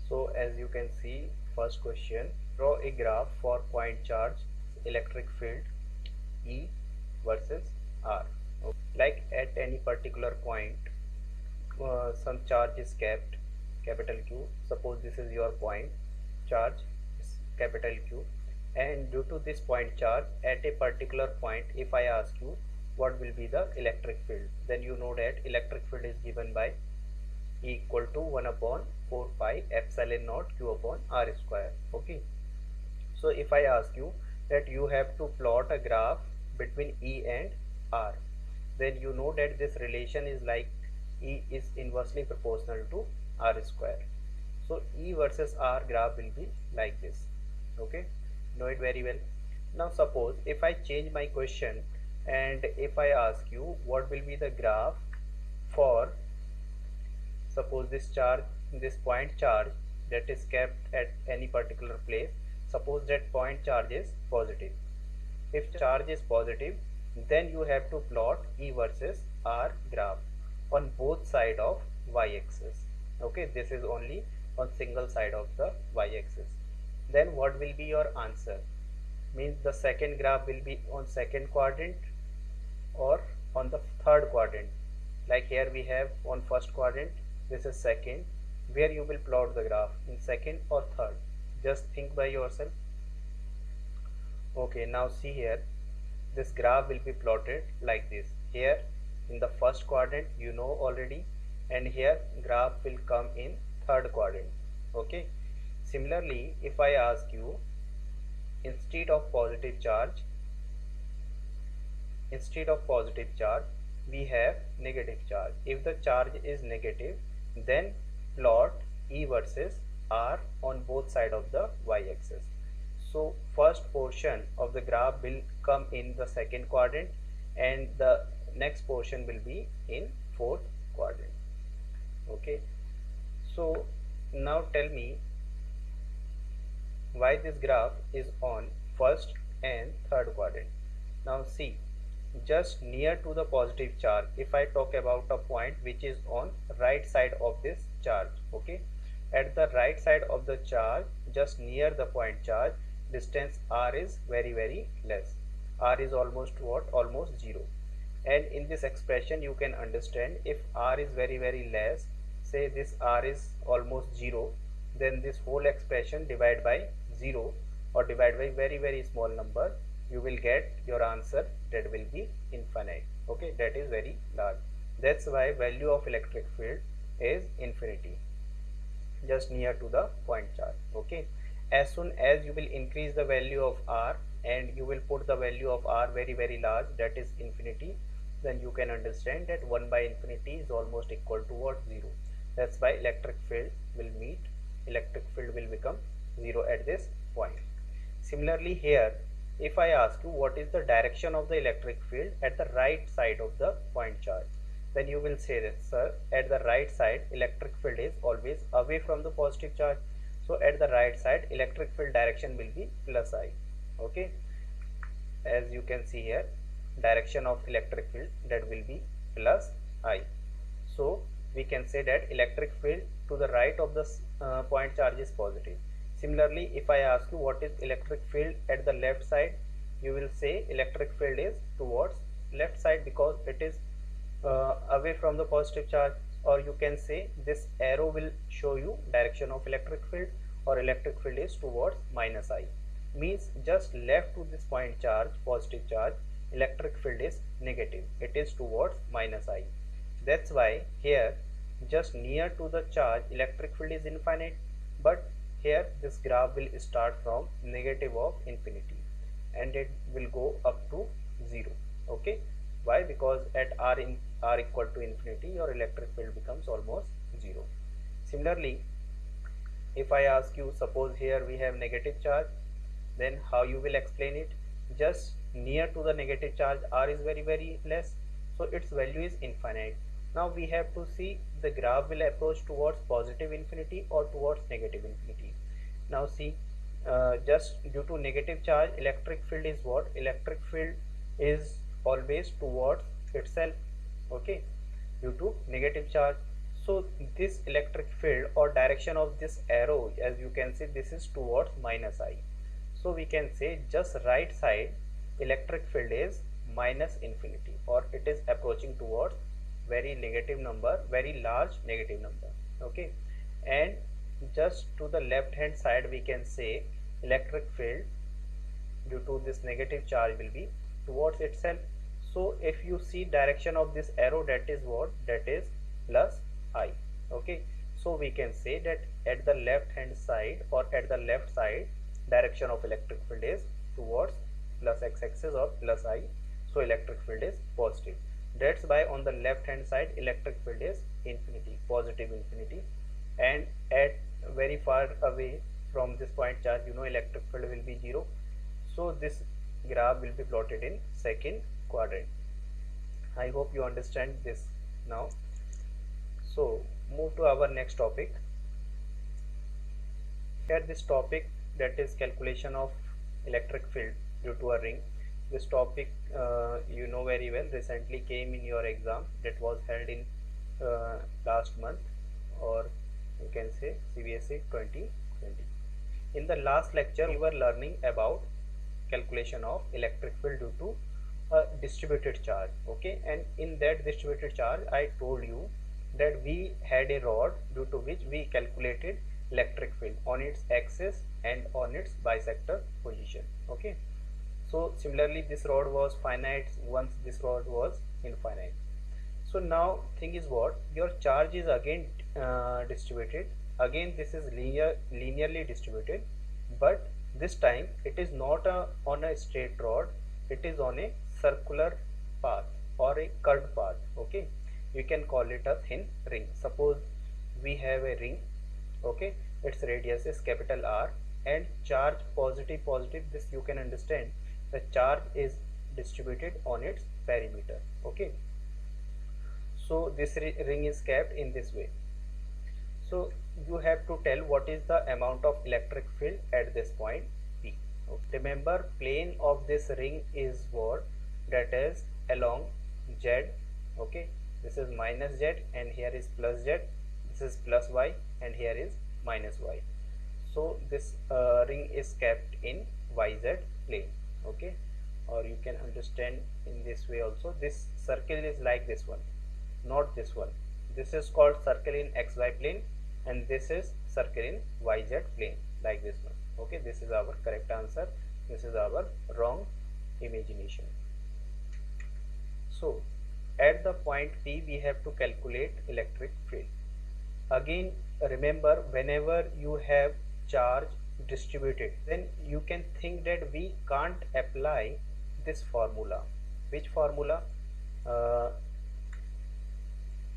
So as you can see, first question, draw a graph for point charge electric field E versus R. Like at any particular point, some charge is kept, capital Q. Suppose this is your point charge is capital Q, and due to this point charge at a particular point, if I ask you what will be the electric field, then you know that electric field is given by E equal to 1 upon 4 pi epsilon naught Q upon R square. Okay, so if I ask you that you have to plot a graph between E and R, then you know that this relation is like E is inversely proportional to R square. So E versus R graph will be like this. Okay, know it very well. Now suppose if I change my question and if I ask you what will be the graph for, suppose this point charge that is kept at any particular place, suppose that point charge is positive. If charge is positive, then you have to plot E versus R graph on both side of y-axis. Okay, this is only on single side of the y-axis. Then what will be your answer? Means the second graph will be on second quadrant or on the third quadrant. Like here we have on first quadrant, this is second. Where you will plot the graph, in second or third? Just think by yourself. Okay, now see here, this graph will be plotted like this. Here in the first quadrant you know already, and here graph will come in third quadrant. Okay, similarly if I ask you, instead of positive charge we have negative charge. If the charge is negative, then plot E versus R on both sides of the y-axis. So first portion of the graph will come in the second quadrant and the next portion will be in fourth quadrant. Okay, so now tell me why this graph is on first and third quadrant. Now see, just near to the positive charge, if I talk about a point which is on right side of this charge, okay, at the right side of the charge, just near the point charge, distance R is very less. R is almost what? Almost 0. And in this expression you can understand, if R is very less, say this R is almost 0, then this whole expression divide by 0 or divide by very small number, you will get your answer that will be infinite. Okay, that is very large. That's why value of electric field is infinity, just near to the point charge. Okay, as soon as you will increase the value of R and you will put the value of R very large, that is infinity, then you can understand that 1 by infinity is almost equal to what? 0. That's why electric field will become 0 at this point. Similarly here, if I ask you what is the direction of the electric field at the right side of the point charge, then you will say that, sir, at the right side electric field is always away from the positive charge. So at the right side electric field direction will be plus I. Okay, as you can see here, direction of electric field, that will be plus I. So we can say that electric field to the right of the point charge is positive. Similarly, if I ask you what is electric field at the left side, you will say electric field is towards left side because it is away from the positive charge. Or you can say this arrow will show you direction of electric field, or electric field is towards minus I. Means just left to this point charge, positive charge, electric field is negative, it is towards minus I. That's why here just near to the charge electric field is infinite, but here this graph will start from negative of infinity and it will go up to 0. Okay, why? Because at R equal to infinity, your electric field becomes almost 0. Similarly, if I ask you, suppose here we have negative charge, then how you will explain it? Just near to the negative charge R is very less, so its value is infinite. Now we have to see the graph will approach towards positive infinity or towards negative infinity. Now see, just due to negative charge electric field is what? Electric field is always towards itself. Okay, due to negative charge. So this electric field or direction of this arrow, as you can see, this is towards minus I. So we can say just right side electric field is minus infinity, or it is approaching towards very negative number, very large negative number. Okay, and just to the left hand side we can say electric field due to this negative charge will be towards itself. So if you see direction of this arrow, that is what, that is plus I. Okay, so we can say that at the left hand side or at the left side direction of electric field is towards plus x-axis or plus I, so electric field is positive. That's why on the left hand side electric field is infinity, positive infinity, and at very far away from this point charge, you know, electric field will be 0. So this graph will be plotted in second quadrant. I hope you understand this now. So move to our next topic. Here this topic, that is calculation of electric field due to a ring. This topic you know very well, recently came in your exam, that was held in last month, or you can say CBSE 2020. In the last lecture we were learning about calculation of electric field due to a distributed charge. Okay, and in that distributed charge I told you that we had a rod due to which we calculated electric field on its axis and on its bisector position. Okay, so similarly this rod was finite once this rod was infinite. So now thing is what, your charge is again distributed, again this is linearly distributed, but this time it is not on a straight rod, it is on a circular path or a curved path. Okay, you can call it a thin ring. Suppose we have a ring, okay, its radius is capital R and charge positive, this you can understand, the charge is distributed on its perimeter. Okay, so this ring is kept in this way. So you have to tell what is the amount of electric field at this point P. Okay. Remember, plane of this ring is what, that is along Z. Okay, this is minus Z and here is plus Z, this is plus Y and here is minus Y. So this ring is kept in YZ plane. Okay, or you can understand in this way also, this circle is like this one, not this one. This is called circle in XY plane and this is circle in YZ plane, like this one. Okay, this is our correct answer, this is our wrong imagination. So at the point P we have to calculate electric field. Again remember, whenever you have charge distributed, then you can think that we can't apply this formula. Which formula?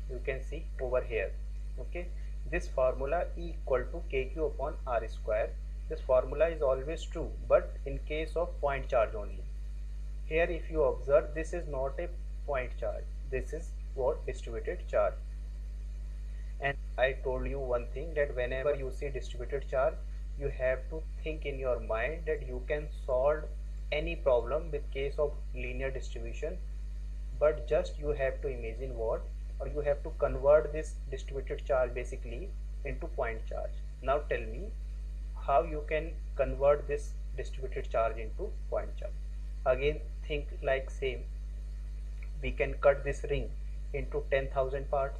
You can see over here. Okay, this formula E equal to KQ upon R square. This formula is always true, but in case of point charge only. Here if you observe, this is not a point charge, this is what, distributed charge. And I told you one thing, that whenever you see distributed charge, you have to think in your mind that you can solve any problem with case of linear distribution, but just you have to imagine what, or you have to convert this distributed charge basically into point charge. Now tell me how you can convert this distributed charge into point charge. Again think like same, we can cut this ring into 10,000 parts.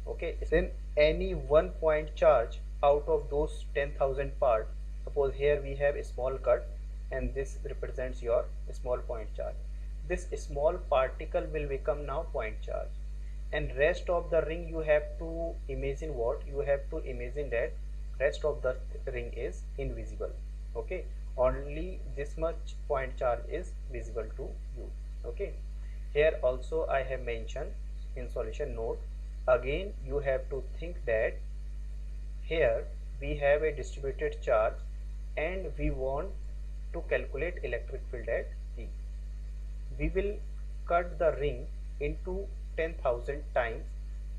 Okay, then any one point charge out of those 10,000 parts, suppose here we have a small cut and this represents your small point charge, this small particle will become now point charge, and rest of the ring you have to imagine what, you have to imagine that rest of the ring is invisible. Okay, only this much point charge is visible to you. Okay, here also I have mentioned in solution note, again you have to think that here we have a distributed charge and we want to calculate electric field at P. We will cut the ring into 10,000 times,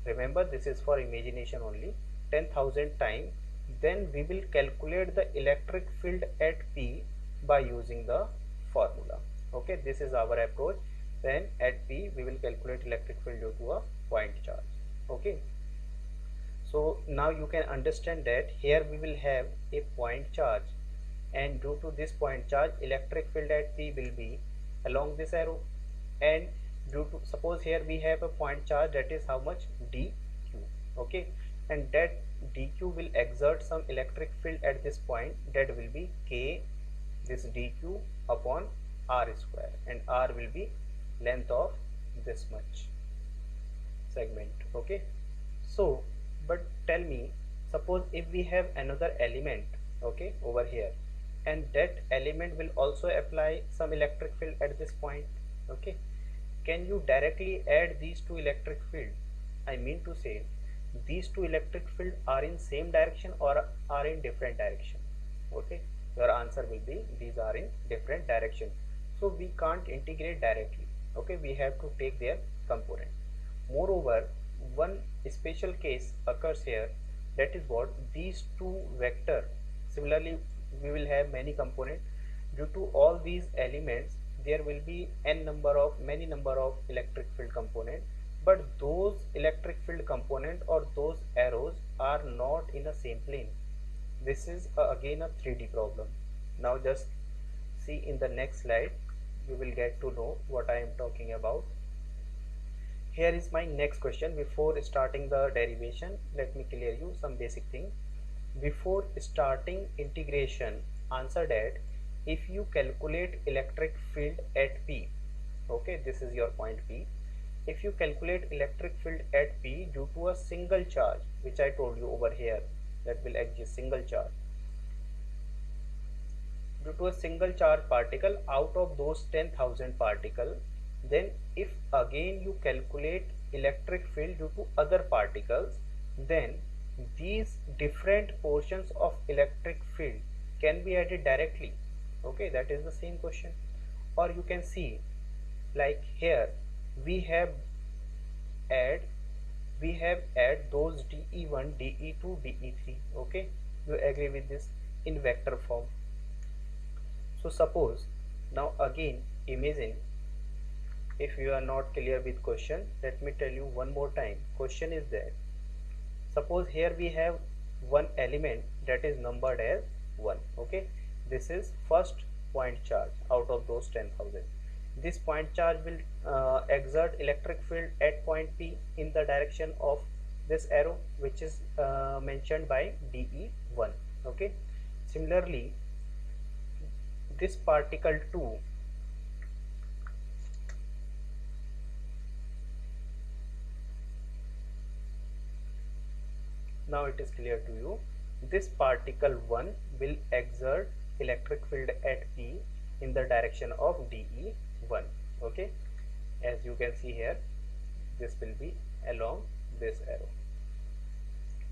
remember this is for imagination only, 10,000 times, then we will calculate the electric field at P by using the formula. Okay, this is our approach. Then at P we will calculate electric field due to a point charge. Okay, So now you can understand that here we will have a point charge, and due to this point charge electric field at P will be along this arrow, and due to, suppose here we have a point charge, that is how much, dq, okay, and that dq will exert some electric field at this point, that will be k this dq upon r square, and r will be length of this much segment, okay. So but tell me, suppose if we have another element, okay, over here, and that element will also apply some electric field at this point, okay, can you directly add these two electric field? I mean to say, these two electric field are in same direction or are in different direction, okay. Your answer will be these are in different direction, so we can't integrate directly, okay, we have to take their component. Moreover, one special case occurs here, that is what, these two vector, similarly we will have many components, due to all these elements there will be many number of electric field component, but those electric field component or those arrows are not in a same plane. This is again a 3D problem. Now just see in the next slide, you will get to know what I am talking about. Here is my next question. Before starting the derivation, let me clear you some basic thing. Before starting integration, answer that if you calculate electric field at P, okay, this is your point P. If you calculate electric field at P due to a single charge, which I told you over here, that will exist single charge, due to a single charge particle out of those 10,000 particle, then if again you calculate electric field due to other particles, then these different portions of electric field can be added directly, okay, that is the same question. Or you can see, like here we have add those dE1, dE2, dE3, okay, you agree with this, in vector form. So suppose, now again imagine, if you are not clear with question, let me tell you one more time. Question is that, suppose here we have one element that is numbered as 1, okay, this is first point charge out of those 10,000. This point charge will exert electric field at point P in the direction of this arrow, which is mentioned by dE1, okay. Similarly, this particle 2, now it is clear to you, this particle 1 will exert electric field at P in the direction of dE1, okay, as you can see here, this will be along this arrow,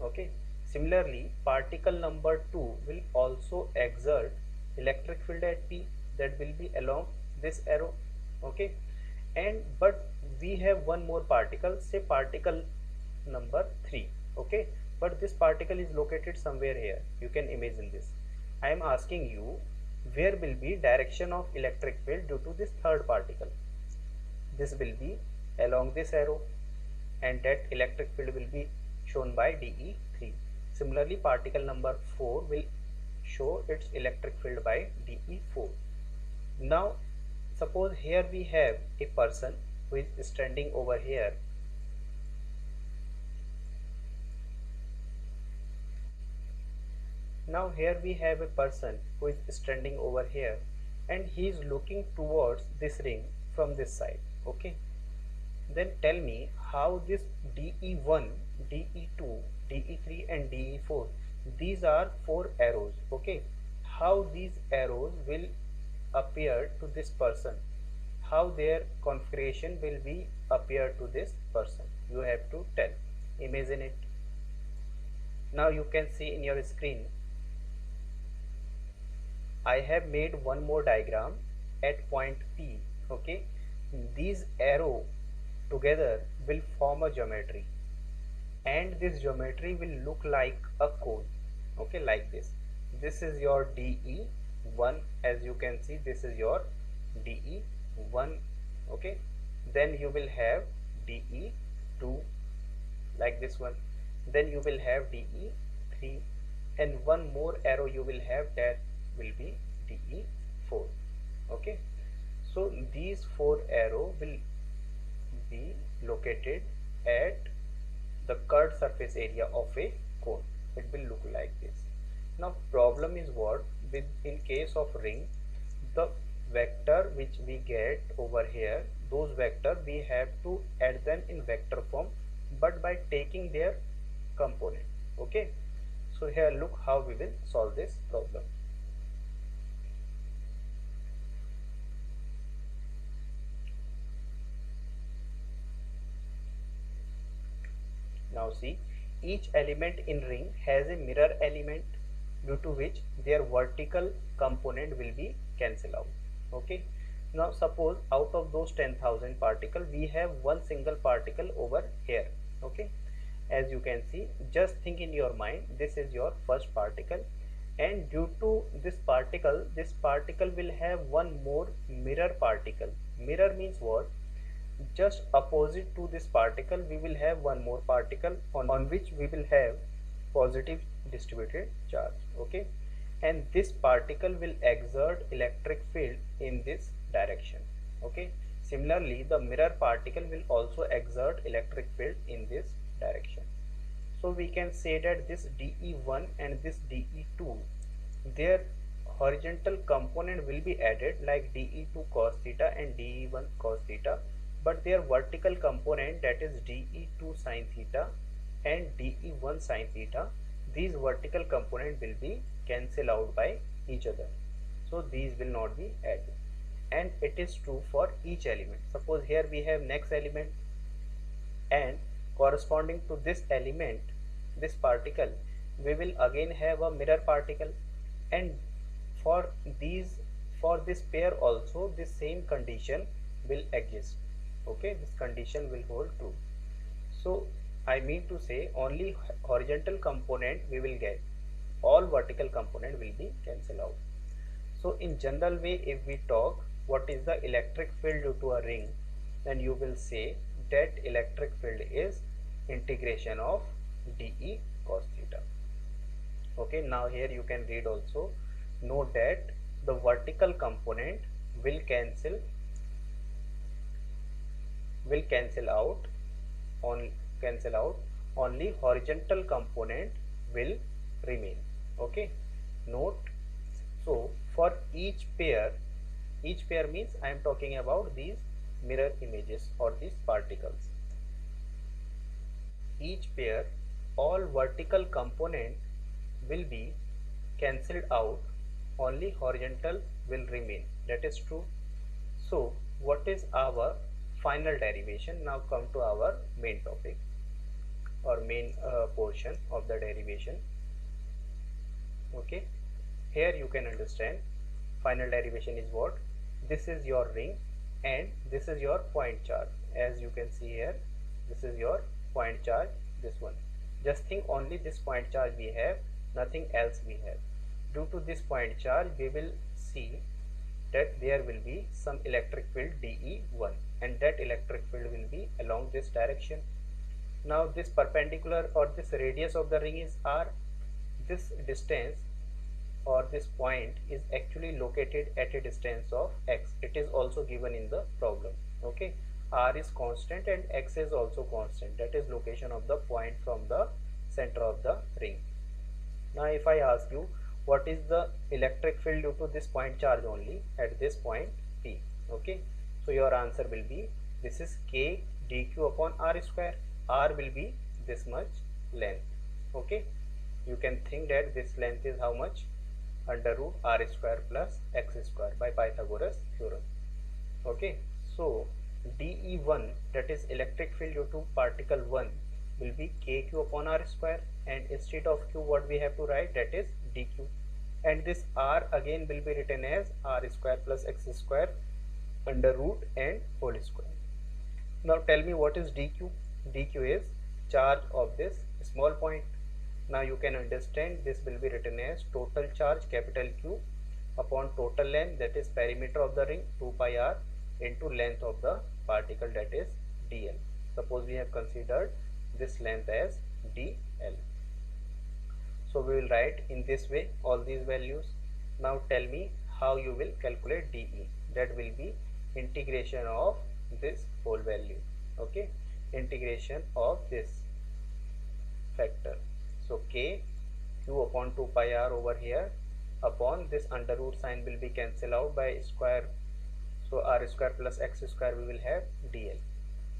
okay. Similarly, particle number 2 will also exert electric field at P, that will be along this arrow, okay. And but we have one more particle, say particle number 3, okay, but this particle is located somewhere here, you can imagine this. I am asking you, where will be direction of electric field due to this third particle? This will be along this arrow, and that electric field will be shown by dE3. Similarly, particle number 4 will show its electric field by dE4. Now suppose here we have a person who is standing over here. Now here we have a person who is standing over here, and he is looking towards this ring from this side, okay. Then tell me how this dE1, dE2, dE3 and dE4, these are 4 arrows, okay, how these arrows will appear to this person, how their configuration will be appear to this person, you have to tell, imagine it. Now you can see in your screen, I have made one more diagram at point P, okay. These arrow together will form a geometry, and this geometry will look like a cone, okay, like this. This is your dE1, as you can see, this is your dE1, okay. Then you will have dE2 like this one. then you will have DE3, and one more arrow you will have, that will be DE4. Okay, so these 4 arrow will be located at the curved surface area of a cone. It will look like this. Now problem is what, with in case of ring, the vector which we get over here, those vector we have to add them in vector form, but by taking their component. Okay, so here look how we will solve this problem. Now see, each element in ring has a mirror element, due to which their vertical component will be cancelled out. Okay, now suppose out of those 10,000 particle we have one single particle over here. Okay, as you can see, just think in your mind, this is your first particle, and due to this particle will have one more mirror particle. Mirror means what? Just opposite to this particle we will have one more particle on which we will have positive distributed charge. Okay, and this particle will exert electric field in this direction. Okay, similarly the mirror particle will also exert electric field in this direction. So we can say that this DE1 and this DE2, their horizontal component will be added like DE2 cos theta and DE1 cos theta, but their vertical component, that is DE2 sin theta and DE1 sin theta, these vertical component will be cancelled out by each other. So these will not be added, and it is true for each element. Suppose here we have next element, and corresponding to this element, this particle, we will again have a mirror particle, and for this pair also the same condition will exist. Okay, this condition will hold true. So I mean to say, only horizontal component we will get, all vertical component will be cancelled out. So in general way, if we talk what is the electric field due to a ring, then you will say that electric field is integration of dE cos theta. Okay, now here you can read also, note that the vertical component will cancel out, only horizontal component will remain. Okay, note, so for each pair means I am talking about these mirror images or these particles. Each pair, all vertical component will be cancelled out, only horizontal will remain. That is true. So what is our final derivation? Now come to our main topic or main portion of the derivation. Okay, here you can understand final derivation is what? This is your ring and this is your point charge. As you can see here, this is your point charge, this one. Just think only this point charge we have, nothing else we have. Due to this point charge, we will see that there will be some electric field dE1, and that electric field will be along this direction. Now this perpendicular or this radius of the ring is r. This distance or this point is actually located at a distance of x. It is also given in the problem. Okay, r is constant and x is also constant. That is location of the point from the center of the ring. Now if I ask you what is the electric field due to this point charge only at this point P, okay, so your answer will be, this is k dq upon r square. R will be this much length. Okay, you can think that this length is how much? Under root r square plus x square by Pythagoras theorem. Okay, so dE1, that is electric field due to particle 1, will be kq upon r square, and instead of q what we have to write, that is dq, and this r again will be written as r square plus x square under root and whole square. Now tell me what is dq? dq is charge of this small point. Now you can understand this will be written as total charge capital Q upon total length, that is perimeter of the ring 2 pi r, into length of the particle, that is dl. Suppose we have considered this length as d L. So we will write in this way all these values. Now tell me how you will calculate dE. That will be integration of this whole value. Okay, integration of this factor. So k q upon 2 pi r over here upon this under root sign will be cancelled out by square. So r square plus x square we will have dl.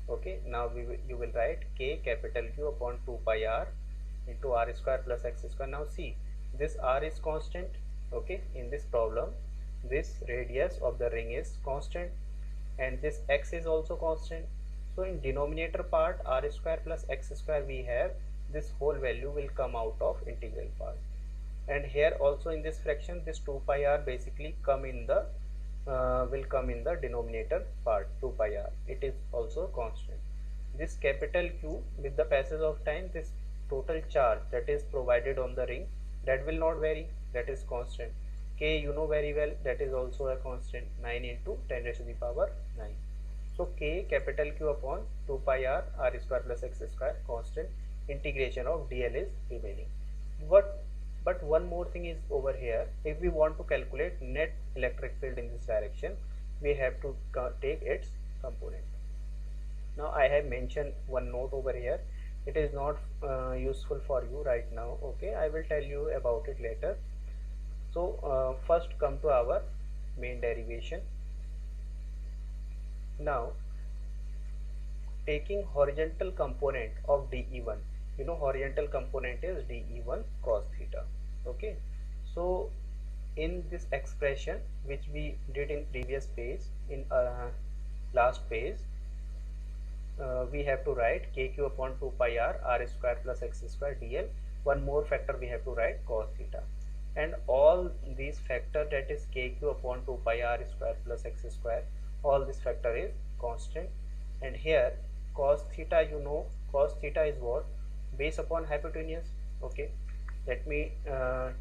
Okay, now you will write k capital Q upon 2 pi r into r square plus x square. Now see, this r is constant. Okay, in this problem this radius of the ring is constant and this x is also constant. So in denominator part r square plus x square we have this whole value will come out of integral part, and here also in this fraction this 2 pi r basically come in the will come in the denominator part. 2 pi r, it is also constant. This capital Q, with the passage of time this total charge that is provided on the ring, that will not vary, that is constant. K you know very well, that is also a constant, 9 into 10 raised to the power 9. So K capital Q upon 2 pi r r square plus x square constant, integration of dl is remaining. But one more thing is over here. If we want to calculate net electric field in this direction, we have to take its component. Now I have mentioned one note over here. It is not useful for you right now. Okay, I will tell you about it later. So first come to our main derivation. Now taking horizontal component of dE1, you know horizontal component is dE1 cos theta. Okay, so in this expression which we did in previous page, in last page, we have to write kq upon 2 pi r r square plus x square dl. One more factor we have to write cos theta, and all these factor, that is kq upon 2 pi r square plus x square, all this factor is constant. And here cos theta, you know cos theta is what? Base upon hypotenuse. Okay, let me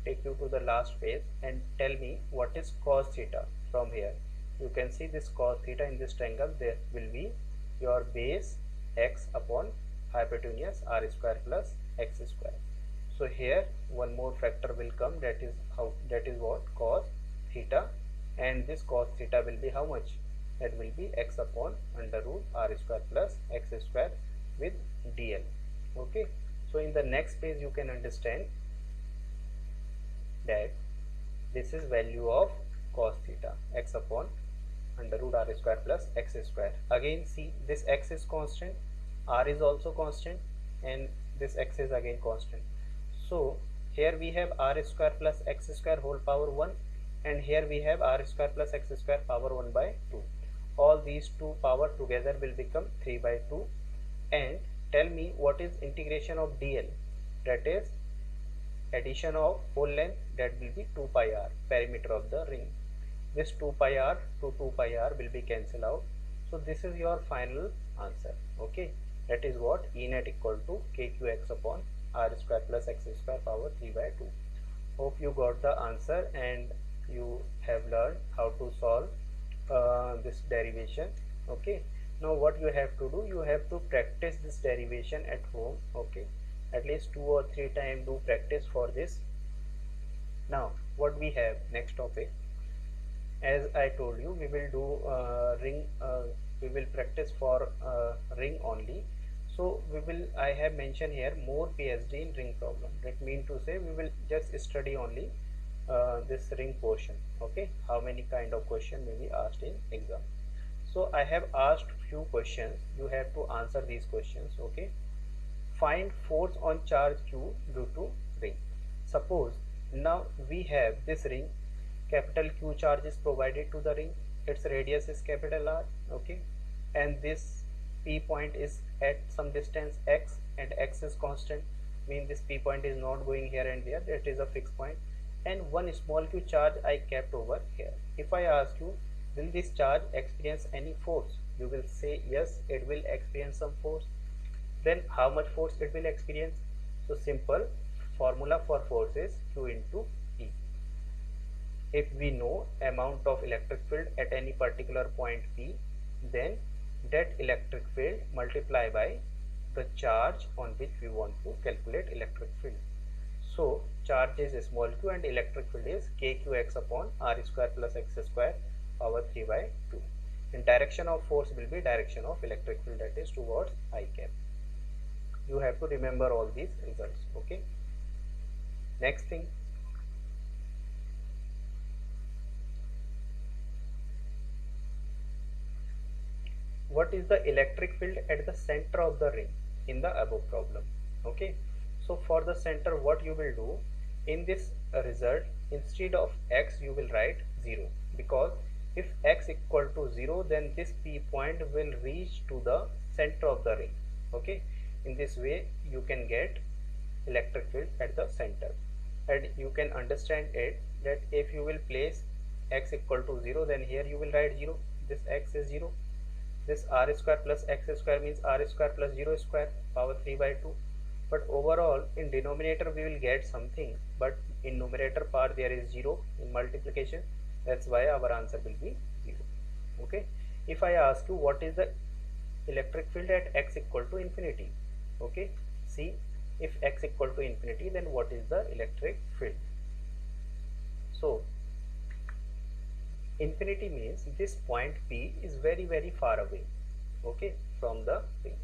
take you to the last page and tell me what is cos theta. From here you can see this cos theta in this triangle, there will be your base x upon hypotenuse r square plus x square. So here one more factor will come, that is what? Cos theta, and this cos theta will be how much? That will be x upon under root r square plus x square with dl. Okay, so in the next page you can understand that this is value of cos theta, x upon under root r square plus x square. Again see, this x is constant, r is also constant, and this x is again constant. So here we have r square plus x square whole power 1, and here we have r square plus x square power 1 by 2. All these two power together will become 3 by 2. And tell me what is integration of dl? That is addition of whole length, that will be 2 pi r, perimeter of the ring. This 2 pi r to 2 pi r will be cancelled out. So this is your final answer. Okay, that is what? E net equal to kqx upon r square plus x square power 3 by 2. Hope you got the answer and you have learned how to solve this derivation. Okay, now what you have to do, you have to practice this derivation at home. Okay, at least 2 or 3 times do practice for this. Now what we have next topic, as I told you, we will do ring, we will practice for ring only. So I have mentioned here more PhD in ring problem. That means to say we will just study only this ring portion. Okay, how many kind of question may be asked in exam. So I have asked few questions, you have to answer these questions. Okay, find force on charge q due to ring. Suppose now we have this ring, capital Q charge is provided to the ring, its radius is capital R. Okay, and this P point is at some distance x, and x is constant, mean this P point is not going here and there, that is a fixed point, and one small q charge I kept over here. If I ask you, will this charge experience any force? You will say yes, it will experience some force. Then how much force it will experience? So simple formula for force is Q into E. If we know amount of electric field at any particular point P, then that electric field multiply by the charge on which we want to calculate electric field. So charge is small q and electric field is kqx upon r square plus x square power 3 by 2. And direction of force will be direction of electric field, that is towards I cap. You have to remember all these results. Okay. Next thing, what is the electric field at the center of the ring in the above problem? Okay. So for the center, what you will do in this result, instead of x you will write 0, because if x equal to 0, then this p point will reach to the center of the ring. Okay. In this way you can get electric field at the center, and you can understand it that if you will place x equal to 0, then here you will write 0, this x is 0, this r square plus x square means r square plus 0 square power 3 by 2. But overall in denominator we will get something, but in numerator part there is 0 in multiplication, that's why our answer will be 0. Okay. If I ask you what is the electric field at x equal to infinity, okay, see, if x equal to infinity, then what is the electric field? So infinity means this point P is very very far away, okay, from the ring.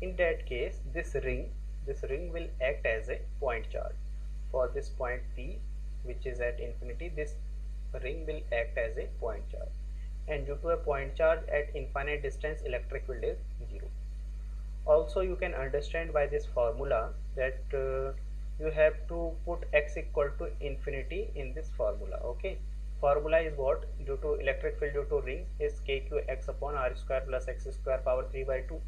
In that case, this ring will act as a point charge. For this point P which is at infinity, this ring will act as a point charge, and due to a point charge at infinite distance, electric field is 0. Also you can understand by this formula that you have to put x equal to infinity in this formula. Okay. Formula is what? Due to electric field due to ring is kqx upon r square plus x square power 3 by 2.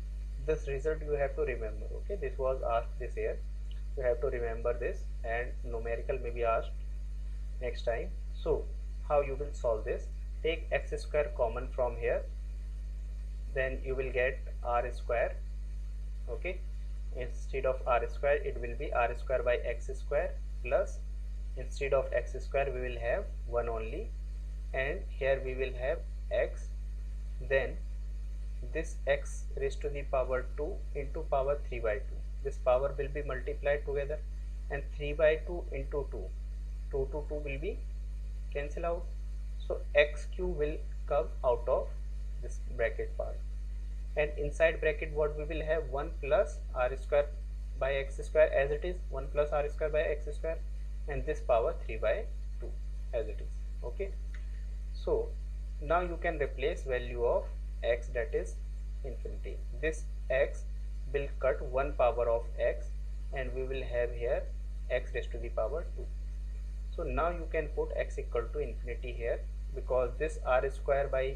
This result you have to remember. Okay. This was asked this year. You have to remember this, and numerical may be asked next time. So how you will solve this? Take x square common from here, then you will get r square. Okay. Instead of r square it will be r square by x square, plus instead of x square we will have 1 only, and here we will have x, then this x raised to the power 2 into power 3 by 2. This power will be multiplied together, and 3 by 2 into 2, 2 to 2 will be cancel out. So x cube will come out of this bracket part, and inside bracket what we will have? 1 plus r square by x square as it is, 1 plus r square by x square, and this power 3 by 2 as it is. Okay. So now you can replace value of x, that is infinity. This x will cut 1 power of x, and we will have here x raised to the power 2. So now you can put x equal to infinity here, because this r square by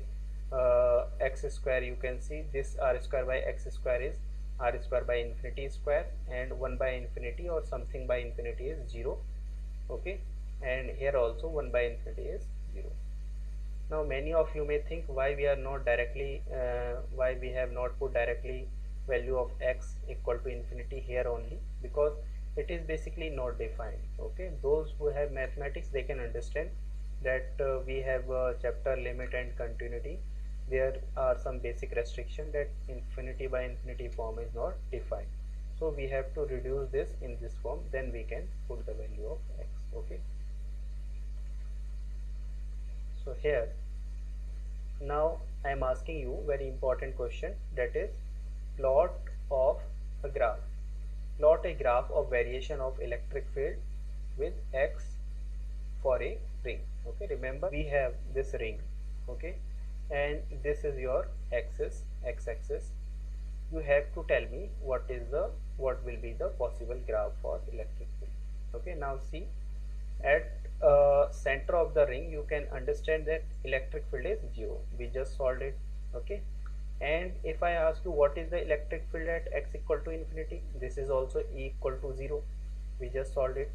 x square, you can see this r square by x square is r square by infinity square, and 1 by infinity or something by infinity is 0. Okay. And here also 1 by infinity is 0. Now many of you may think why we are not directly why we have not put directly value of x equal to infinity here only, because it is basically not defined. Okay. Those who have mathematics, they can understand that we have chapter limit and continuity. There are some basic restriction that infinity by infinity form is not defined. So we have to reduce this in this form, then we can put the value of x. Okay. So here now I am asking you very important question, that is plot of a graph. Plot a graph of variation of electric field with x for a ring. Okay. Remember we have this ring. Okay. And this is your axis, x-axis. You have to tell me what will be the possible graph for electric field. Okay. Now see, at center of the ring you can understand that electric field is 0. We just solved it. Okay. And if I ask you what is the electric field at x equal to infinity, this is also E equal to 0. We just solved it.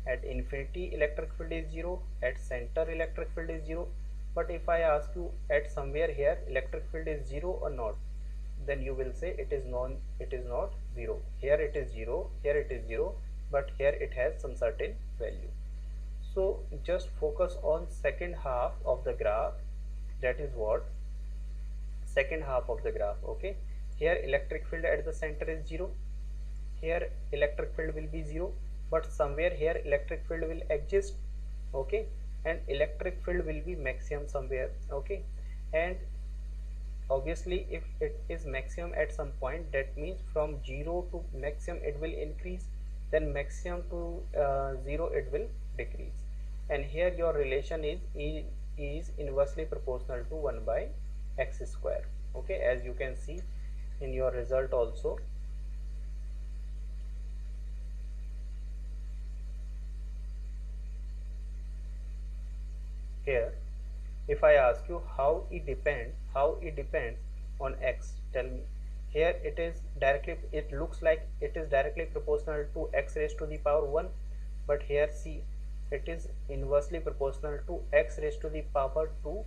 At infinity electric field is 0, at center electric field is 0. But if I ask you at somewhere here electric field is 0 or not, then you will say it is not 0. Here it is 0, here it is 0, but here it has some certain value. So just focus on second half of the graph, that is what? Second half of the graph. Okay. Here electric field at the center is 0, here electric field will be 0, but somewhere here electric field will exist, okay, and electric field will be maximum somewhere, okay. And obviously if it is maximum at some point, that means from 0 to maximum it will increase, then maximum to 0 it will decrease. And here your relation is inversely proportional to 1 by x square, okay, as you can see in your result also. Here if I ask you how it depends on x, tell me. Here it is directly, it looks like it is directly proportional to x raised to the power 1, but here see, it is inversely proportional to x raised to the power 2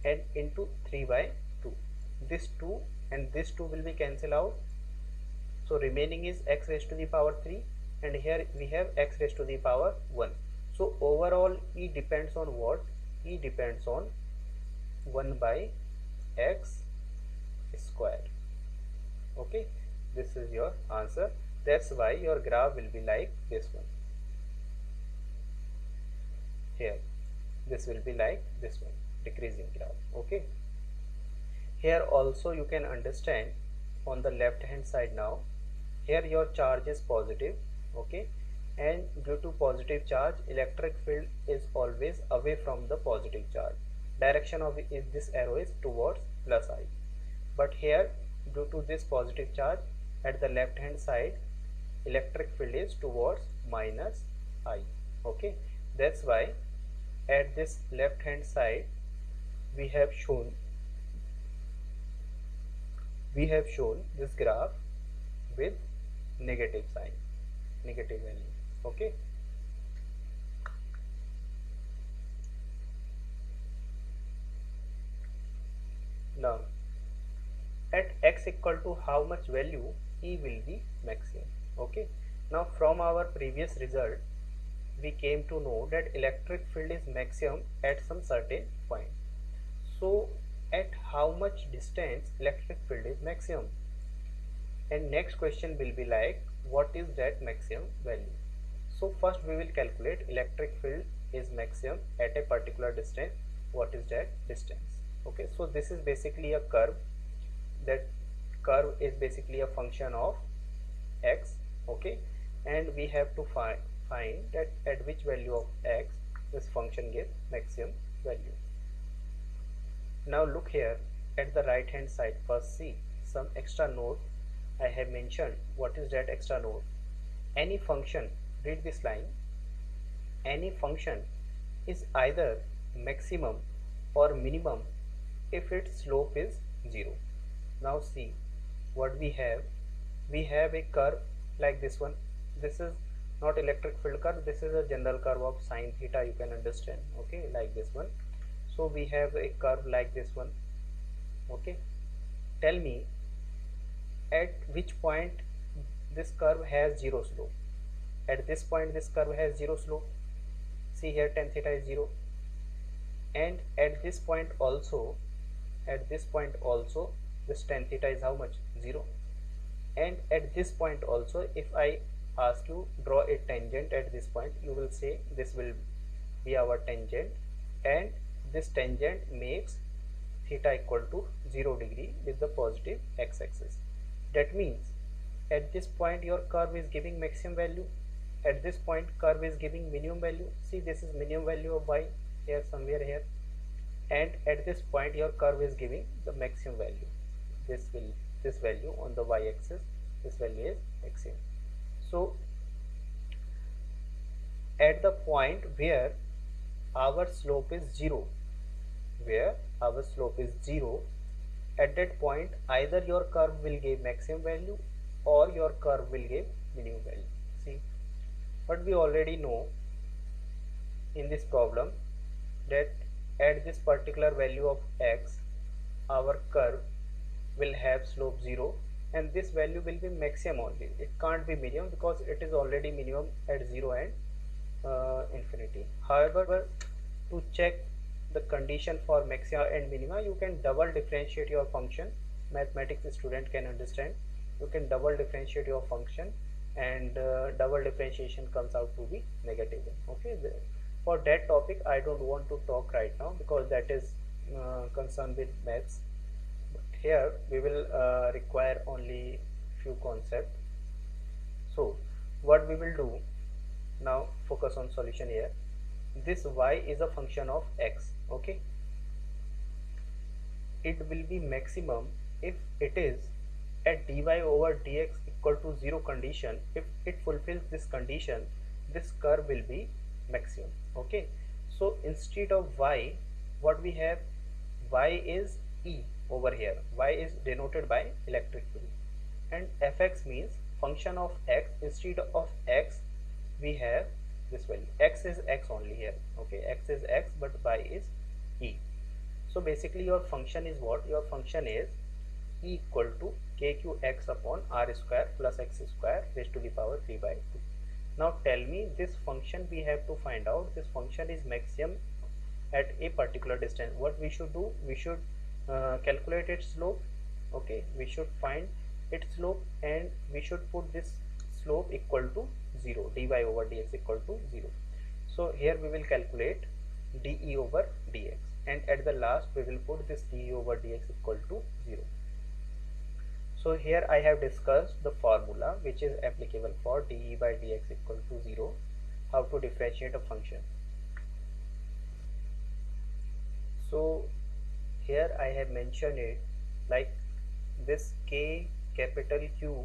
and into 3 by 2. This 2 and this 2 will be cancelled out, so remaining is x raised to the power 3, and here we have x raised to the power 1. So overall E depends on what? E depends on 1 by x square, okay. This is your answer. That's why your graph will be like this one. Here this will be like this one, decreasing graph, okay. Here also you can understand on the left hand side now, here your charge is positive, okay, and due to positive charge electric field is always away from the positive charge. Direction of this arrow is towards plus I, but here due to this positive charge at the left hand side electric field is towards minus I, okay. That's why at this left hand side we have shown this graph with negative sign, negative value, okay. Now at x equal to how much value E will be maximum, okay. Now from our previous result we came to know that electric field is maximum at some certain point. So at how much distance electric field is maximum? And next question will be like, what is that maximum value? So first we will calculate electric field is maximum at a particular distance. What is that distance? Okay, so this is basically a curve. That curve is basically a function of x, okay, and we have to find that at which value of x this function gives maximum value. Now look here at the right hand side. First see some extra note I have mentioned. What is that extra note? Any function, read this line, any function is either maximum or minimum if its slope is 0. Now see what we have. We have a curve like this one. This is not electric field curve, this is a general curve of sine theta, you can understand, okay, like this one. So we have a curve like this one, okay. Tell me at which point this curve has 0 slope. At this point this curve has 0 slope. See here tan theta is 0, and at this point also this tan theta is how much? 0. And at this point also, if I ask you draw a tangent at this point, you will say this will be our tangent, and this tangent makes theta equal to 0 degree with the positive x-axis. That means at this point your curve is giving maximum value, at this point curve is giving minimum value. See, this is minimum value of y here, somewhere here, and at this point your curve is giving the maximum value. This value on the y-axis, this value is maximum. So at the point where our slope is 0, at that point either your curve will give maximum value or your curve will give minimum value. See, but we already know in this problem that at this particular value of x our curve will have slope 0, and this value will be maximum only. It can't be minimum because it is already minimum at 0 and infinity. However, to check the condition for maxima and minima, you can double differentiate your function mathematics student can understand, you can double differentiate your function, and double differentiation comes out to be negative. Okay, for that topic I don't want to talk right now because that is concerned with maths. But here we will require only few concepts. So what we will do now, focus on solution here. This y is a function of x. Okay, it will be maximum if it is at dy over dx equal to 0 condition. If it fulfills this condition, this curve will be maximum. Okay, so instead of y, what we have, y is e over here. Y is denoted by electric field, and fx means function of x. Instead of x we have this value. X is x only here. Okay, x is x, but y is e. So basically your function is what? Your function is e equal to kqx upon r square plus x square raised to the power 3 by 2. Now tell me, this function we have to find out. This function is maximum at a particular distance. What we should do? We should calculate its slope. Okay, we should find its slope, and we should put this slope equal to 0, dy over dx equal to 0. So here we will calculate dE over dx, and at the last we will put this dE over dx equal to 0. So here I have discussed the formula which is applicable for dE by dx equal to 0, how to differentiate a function. So here I have mentioned it like this k capital Q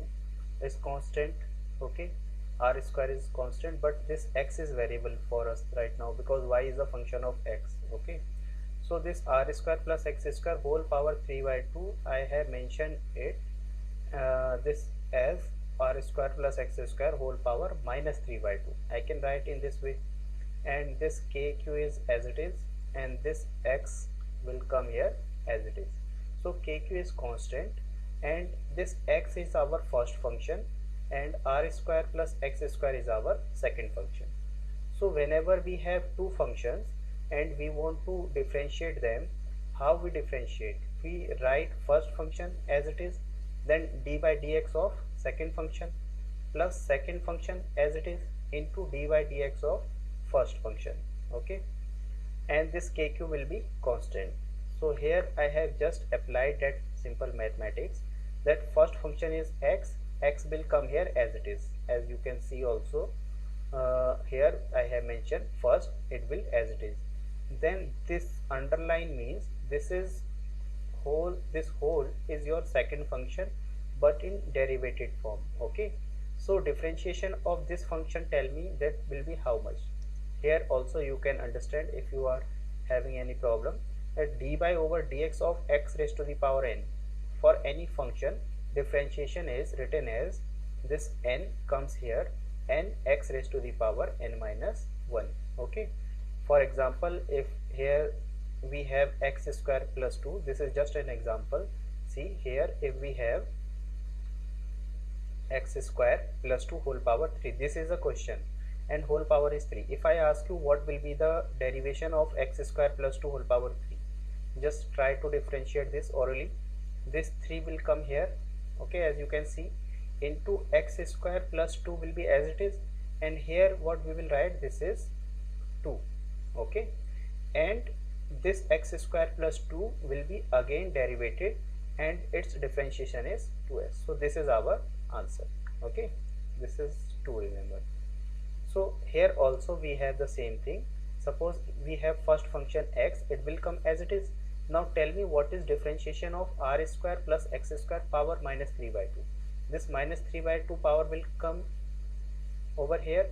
is constant. Okay, r square is constant, but this x is variable for us right now because y is a function of x. Okay, so this r square plus x square whole power 3 by 2, I have mentioned it this as r square plus x square whole power minus 3 by 2. I can write in this way, and this kq is as it is, and this x will come here as it is. So kq is constant, and this x is our first function, and r square plus x square is our second function. So whenever we have two functions and we want to differentiate them, how we differentiate? We write first function as it is, then d by dx of second function plus second function as it is into d by dx of first function. Okay, and this kq will be constant. So here I have just applied that simple mathematics, that first function is x, x will come here as it is. As you can see also here I have mentioned first it will as it is. Then this underline means this is whole, this whole is your second function but in derivative form. Okay, so differentiation of this function, tell me that will be how much. Here also you can understand if you are having any problem, that d by over dx of x raised to the power n. For any function, differentiation is written as this n comes here, n x raised to the power n minus 1. Okay, for example, if here we have x square plus 2, this is just an example. See here, if we have x square plus 2 whole power 3, this is a question, and whole power is 3. If I ask you what will be the derivation of x square plus 2 whole power 3, just try to differentiate this orally. This 3 will come here. Okay, as you can see, into x square plus 2 will be as it is, and here what we will write, this is 2. Okay, and this x square plus 2 will be again derivated, and its differentiation is 2s. So this is our answer. Okay, this is 2, remember. So here also we have the same thing. Suppose we have first function x, it will come as it is. Now tell me what is differentiation of r square plus x square power minus 3 by 2. This minus 3 by 2 power will come over here.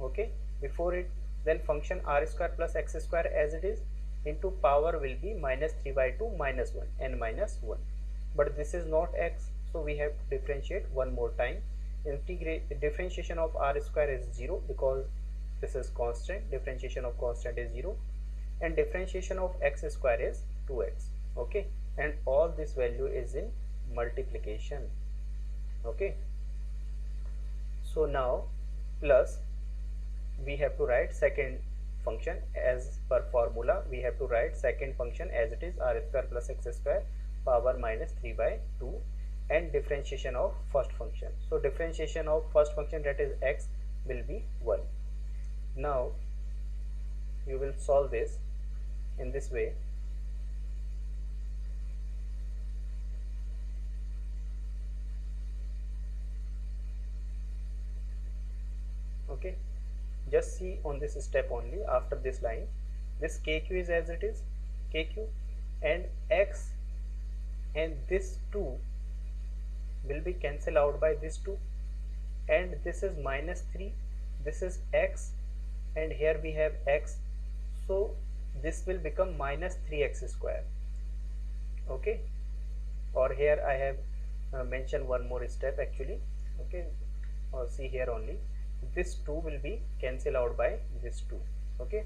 Okay, before it, then function r square plus x square as it is into power will be minus 3 by 2 minus 1, n minus 1. But this is not x, so we have to differentiate one more time. Integrate, differentiation of r square is 0 because this is constant, differentiation of constant is 0, and differentiation of x square is 2x. Okay, and all this value is in multiplication. Okay, so now plus we have to write second function as per formula. We have to write second function as it is, r square plus x square power minus 3 by 2 and differentiation of first function. So differentiation of first function, that is x, will be 1. Now you will solve this in this way. Okay, just see on this step only. After this line, this kq is as it is, kq, and x and this 2 will be cancelled out by this 2, and this is minus 3, this is x, and here we have x, so this will become minus 3x square. Okay, or here I have mentioned one more step actually. Okay, or see here only, this 2 will be cancelled out by this 2. Okay,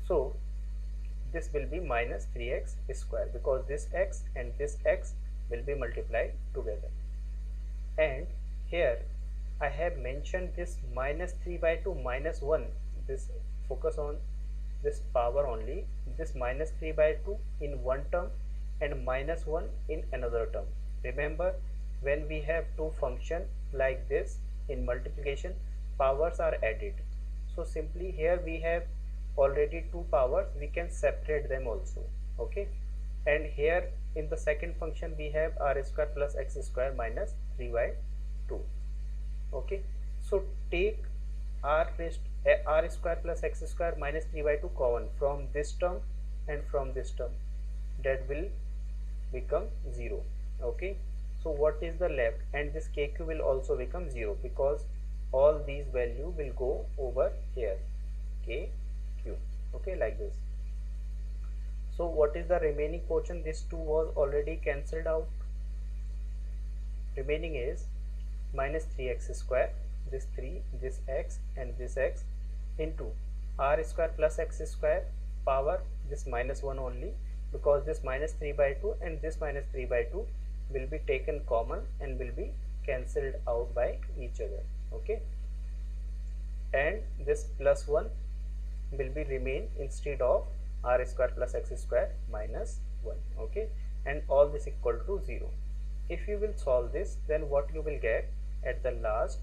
so this will be minus 3x square, because this x and this x will be multiplied together. And here I have mentioned this minus 3 by 2 minus 1, this focus on this power only, this minus 3 by 2 in one term and minus 1 in another term. Remember, when we have two functions like this in multiplication, powers are added. So simply here we have already two powers, we can separate them also. Okay, and here in the second function we have r square plus x square minus 3 by 2. Okay, so take r square plus x square minus 3 by 2 common from this term and from this term, that will become 0. Okay, so what is the left? And this kq will also become 0, because all these value will go over here, kq. Okay, like this. So what is the remaining portion? This 2 was already cancelled out. Remaining is minus 3x square, this 3, this x and this x, into r square plus x square power this minus 1 only, because this minus 3 by 2 and this minus 3 by 2 will be taken common and will be cancelled out by each other. Okay, and this plus 1 will be remain instead of r square plus x square minus 1. Okay, and all this equal to 0. If you will solve this, then what you will get at the last?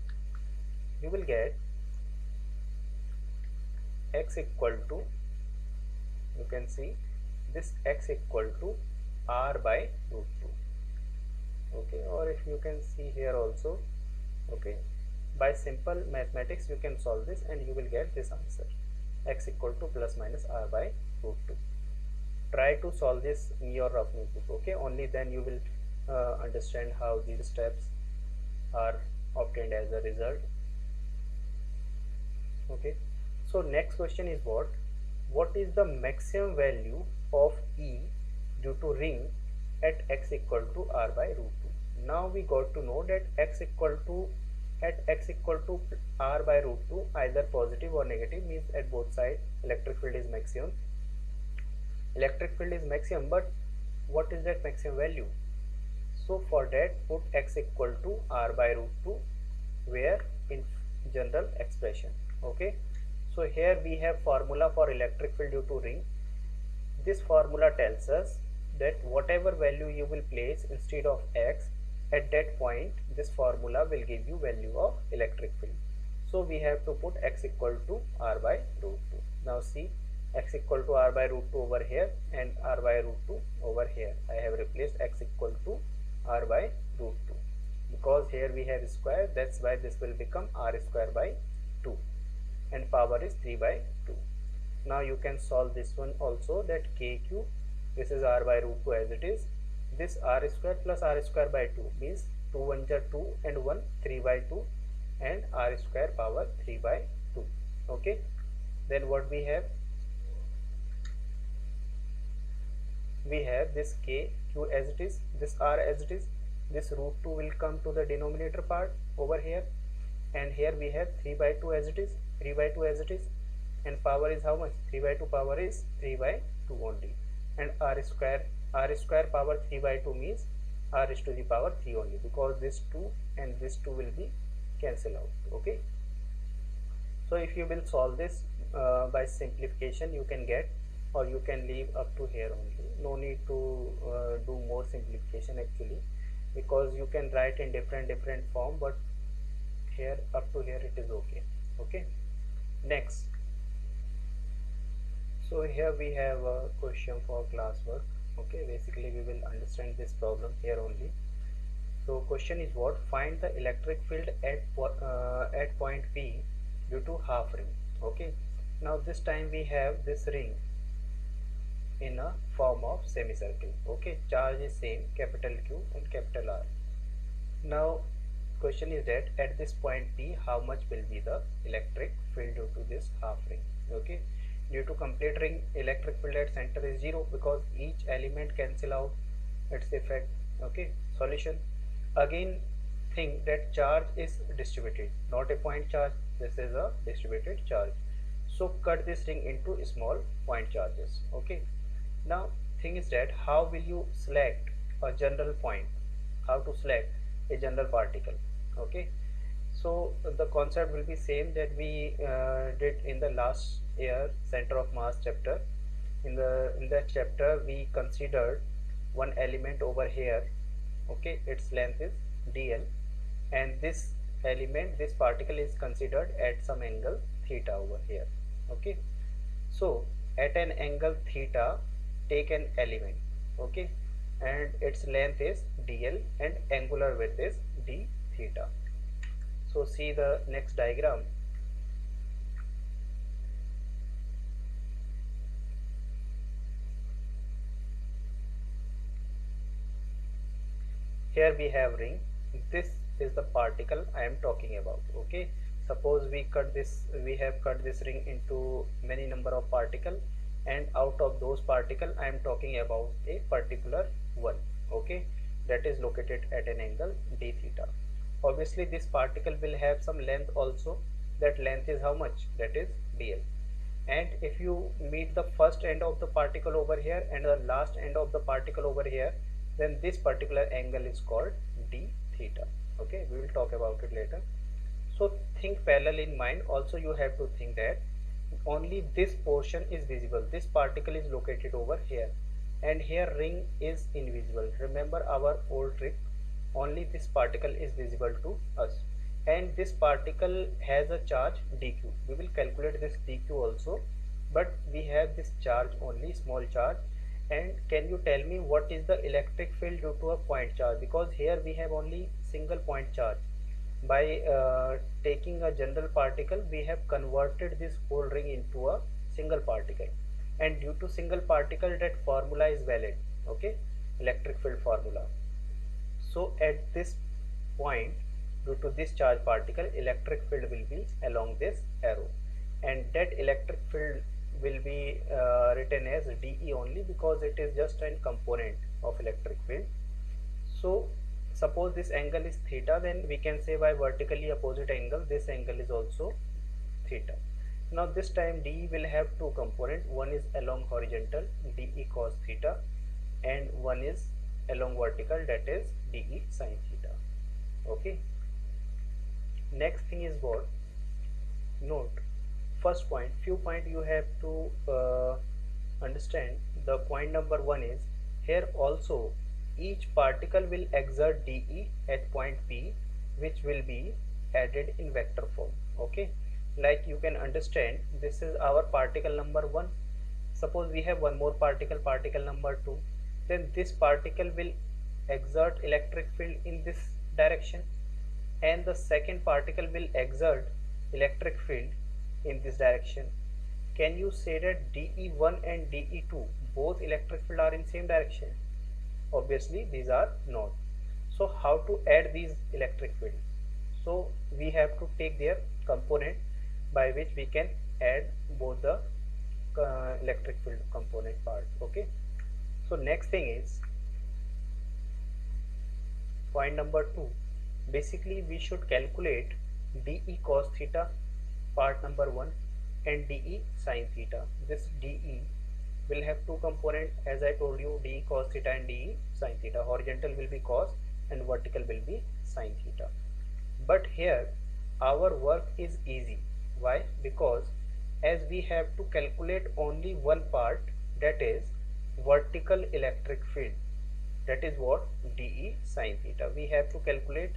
You will get x equal to, you can see this x equal to r by root 2. Okay, or if you can see here also. Okay, by simple mathematics you can solve this and you will get this answer, x equal to plus minus r by root 2. Try to solve this in your rough notebook. Okay, only then you will understand how these steps are obtained as a result. Okay, so next question is what is the maximum value of E due to ring at x equal to r by root 2. Now we got to know that x equal to r by root 2, either positive or negative, means at both sides electric field is maximum. Electric field is maximum, but what is that maximum value? So for that, put x equal to r by root 2 where in general expression. Okay, so here we have formula for electric field due to ring. This formula tells us that whatever value you will place instead of x, at that point this formula will give you value of electric field. So we have to put x equal to r by root 2. Now see, x equal to r by root 2 over here and r by root 2 over here. I have replaced x equal to r by root 2, because here we have square, that's why this will become r square by 2 and power is 3 by 2. Now you can solve this one also, that kq, this is r by root 2 as it is, this r square plus r square by 2 means 2 1 are 2 and 1 3 by 2 and r square power 3 by 2. Okay, then what we have? We have this k, q as it is, this r as it is, this root 2 will come to the denominator part over here, and here we have 3 by 2 as it is, 3 by 2 as it is, and power is how much? 3 by 2 power is 3 by 2 only, and r square power 3 by 2 means r is to the power 3 only, because this 2 and this 2 will be cancelled out. Okay, so if you will solve this by simplification, you can get or you can leave up to here only. No need to do more simplification actually, because you can write in different form, but here up to here it is okay. Okay, next. So here we have a question for classwork. Okay, basically we will understand this problem here only. So question is what? Find the electric field at point P due to half ring. Okay, now this time we have this ring in a form of semicircle. Okay, charge is same, capital Q and capital R. Now question is that at this point P, how much will be the electric field due to this half ring? Okay, due to complete ring, electric field at center is 0 because each element cancel out its effect. Okay, solution. Again, think that charge is distributed, not a point charge. This is a distributed charge. So cut this ring into small point charges. Okay, now thing is that how will you select a general point, how to select a general particle? Okay, so the concept will be same that we did in the last year center of mass chapter. In that chapter we considered one element over here. Okay, its length is dl, and this element, this particle is considered at some angle theta over here. Okay, so at an angle theta take an element. Okay, and its length is dl and angular width is d theta. So see the next diagram. Here we have ring. This is the particle I am talking about. Okay, suppose we have cut this ring into many number of particle, and out of those particle I am talking about a particular one. Okay, that is located at an angle d theta. Obviously this particle will have some length also. That length is how much? That is dl. And if you meet the first end of the particle over here and the last end of the particle over here, then this particular angle is called d theta. Okay, we will talk about it later. So think parallel in mind. Also you have to think that only this portion is visible. This particle is located over here, and here ring is invisible. Remember our old trick, only this particle is visible to us, and this particle has a charge dq. We will calculate this dq also, but we have this charge only, small charge. And can you tell me what is the electric field due to a point charge? Because here we have only single point charge. By taking a general particle, we have converted this whole ring into a single particle, and due to single particle, that formula is valid. Okay, electric field formula. So at this point, due to this charge particle, electric field will be along this arrow, and that electric field will be written as dE only, because it is just a component of electric field. So suppose this angle is theta, then we can say by vertically opposite angle this angle is also theta. Now this time dE will have two components. One is along horizontal, dE cos theta, and one is along vertical, that is dE sin theta. Okay, next thing is what? Note first point, few point you have to understand. The point number one is here also each particle will exert dE at point P, which will be added in vector form. Okay, like you can understand, this is our particle number 1. Suppose we have one more particle, particle number 2, then this particle will exert electric field in this direction, and the second particle will exert electric field in this direction. Can you say that dE1 and dE2 both electric field are in same direction? Obviously these are not. So how to add these electric fields? So we have to take their component by which we can add both the electric field component part. Okay, so next thing is point number 2. Basically we should calculate dE cos theta, part number 1, and dE sin theta. This dE will have two components, as I told you, dE cos theta and dE sin theta. Horizontal will be cos and vertical will be sin theta. But here our work is easy. Why? Because as we have to calculate only one part, that is vertical electric field, that is what, dE sin theta. We have to calculate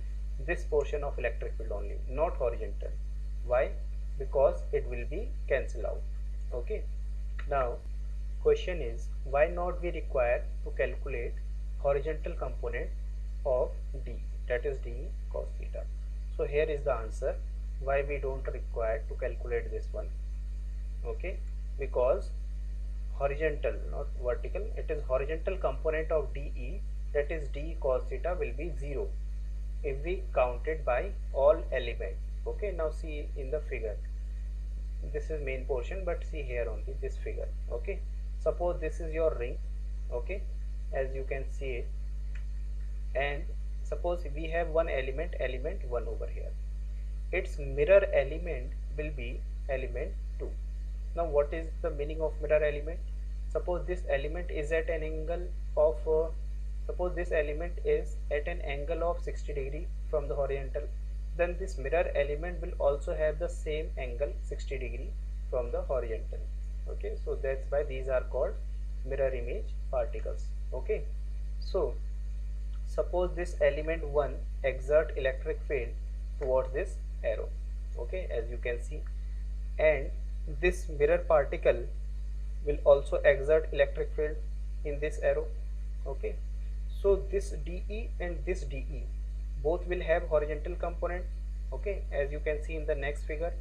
this portion of electric field only, not horizontal. Why? Because it will be cancelled out. Okay. Now question is, why not we require to calculate horizontal component of d, that is d cos theta. So here is the answer why we don't require to calculate this one. Okay, because horizontal, not vertical, it is horizontal component of dE, that is d cos theta, will be 0 if we count it by all elements. Okay, now see in the figure, this is main portion, but see here only this figure. Okay, suppose this is your ring. Okay, as you can see it, and suppose we have one element, element 1 over here, its mirror element will be element 2. Now what is the meaning of mirror element? Suppose this element is at an angle of suppose this element is at an angle of 60 degree from the horizontal, then this mirror element will also have the same angle 60 degree from the horizontal. Okay, so that's why these are called mirror image particles. Okay, so suppose this element 1 exert electric field towards this arrow. Okay, as you can see, and this mirror particle will also exert electric field in this arrow. Okay, so this dE and this dE both will have horizontal component. Okay, as you can see in the next figure,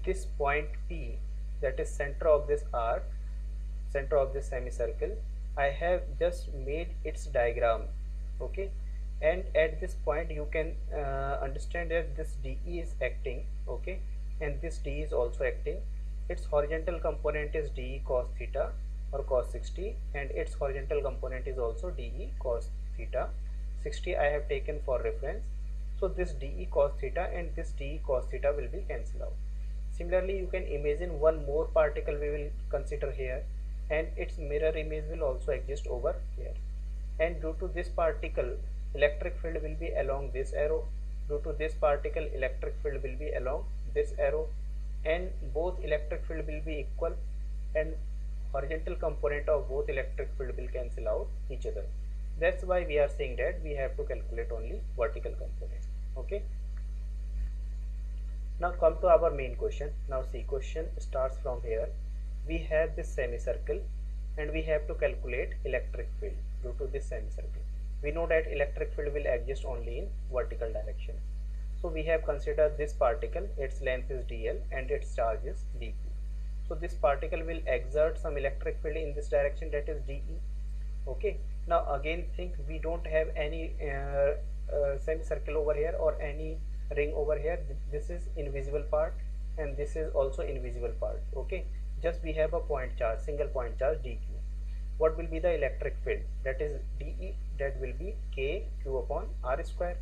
this point P, that is center of this arc, center of this semicircle, I have just made its diagram. Okay, and at this point you can understand that this dE is acting. Okay, and this dE is also acting. Its horizontal component is dE cos theta or cos 60, and its horizontal component is also dE cos theta. 60 I have taken for reference. So this dE cos theta and this dE cos theta will be cancelled out. Similarly, you can imagine one more particle we will consider here, and its mirror image will also exist over here. And due to this particle, electric field will be along this arrow. Due to this particle, electric field will be along this arrow, and both electric field will be equal, and horizontal component of both electric field will cancel out each other. That's why we are saying that we have to calculate only vertical component. Okay. Now come to our main question. Now see, question starts from here. We have this semicircle and we have to calculate electric field due to this semicircle. We know that electric field will exist only in vertical direction. So we have considered this particle, its length is dl and its charge is dq. So this particle will exert some electric field in this direction, that is dE. Okay. Now again think, we don't have any semicircle over here or any ring over here. This is invisible part and this is also invisible part. Okay, just we have a point charge, single point charge dq. What will be the electric field? That is dE, that will be k q upon r square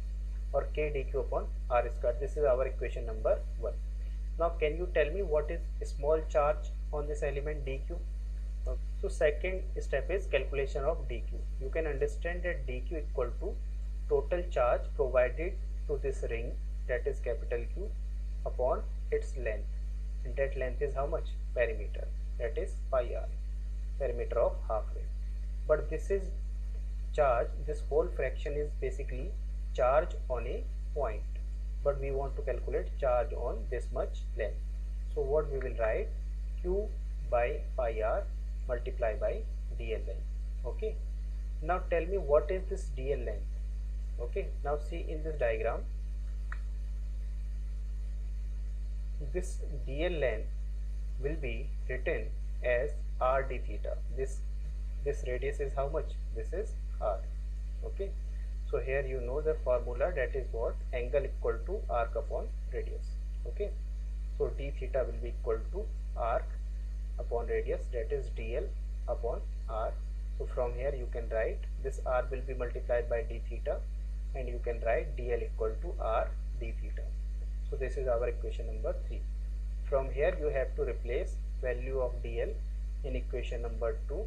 or k dq upon r square. This is our equation number 1. Now can you tell me what is small charge on this element dq? So second step is calculation of dq. You can understand that dq equal to total charge provided to this ring, that is capital Q, upon its length, and that length is how much? Perimeter, that is pi r, perimeter of half wave. But this is charge, this whole fraction is basically charge on a point, but we want to calculate charge on this much length. So what we will write? Q by pi r multiply by dl length. Okay, now tell me what is this dl length? Okay, now see in this diagram, this dl length will be written as r d theta. This radius is how much? This is r. Okay, so here you know the formula, that is what? Angle equal to arc upon radius. Okay, so d theta will be equal to arc upon radius, that is dl upon r. So from here you can write this r will be multiplied by d theta, and you can write dl equal to r d theta. So this is our equation number 3. From here you have to replace value of dl in equation number 2.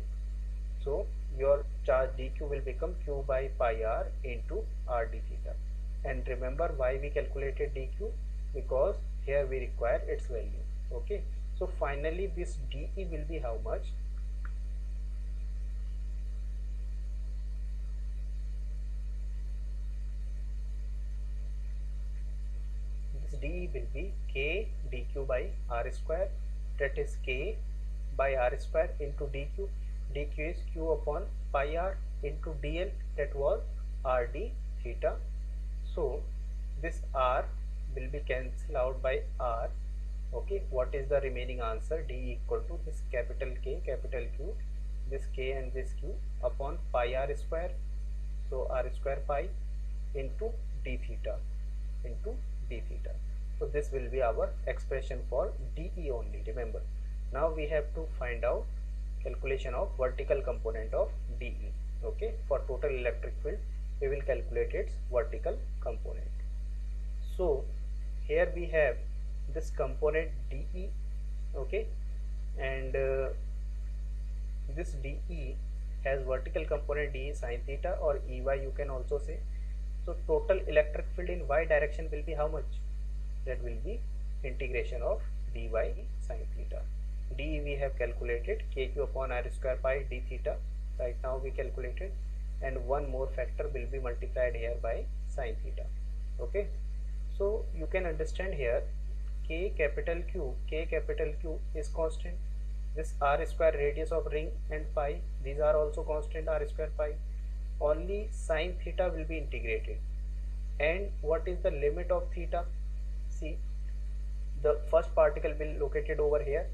So your charge dq will become q by pi r into r d theta. And remember why we calculated dq? Because here we require its value. Okay, so finally this dE will be how much? This dE will be k dq by r square, that is k by r square into dq. dq is q upon pi r into dl, that was r d theta. So this r will be cancelled out by r. Okay, what is the remaining answer? D equal to this capital K, capital Q, this K and this Q upon pi r square. So r square pi into d theta, into d theta. So this will be our expression for dE only. Remember, now we have to find out calculation of vertical component of dE. Okay, for total electric field we will calculate its vertical component. So here we have this component dE. Okay, and this dE has vertical component dE sin theta, or Ey you can also say. So total electric field in y direction will be how much? That will be integration of dy sin theta. dE we have calculated, kq upon r square pi d theta. Right now we calculated, and one more factor will be multiplied here by sin theta. Okay, so you can understand here k capital Q is constant. This r square radius of ring and pi, these are also constant, r square pi. Only sin theta will be integrated. And what is the limit of theta? See, the first particle will be located over here,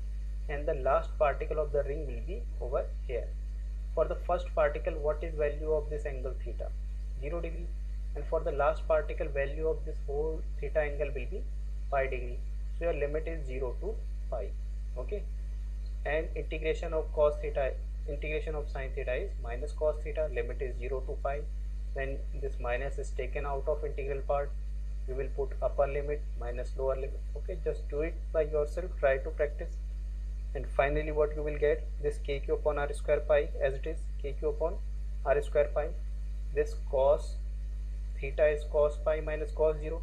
and the last particle of the ring will be over here. For the first particle, what is value of this angle theta? 0 degree. And for the last particle, value of this whole theta angle will be pi degree. So your limit is 0 to pi. Okay, and integration of cos theta, integration of sin theta is minus cos theta, limit is 0 to pi. Then this minus is taken out of integral part, you will put upper limit minus lower limit. Okay, just do it by yourself, try to practice. And finally what you will get, this kq upon r square pi as it is, kq upon r square pi. This cos theta is cos pi minus cos 0,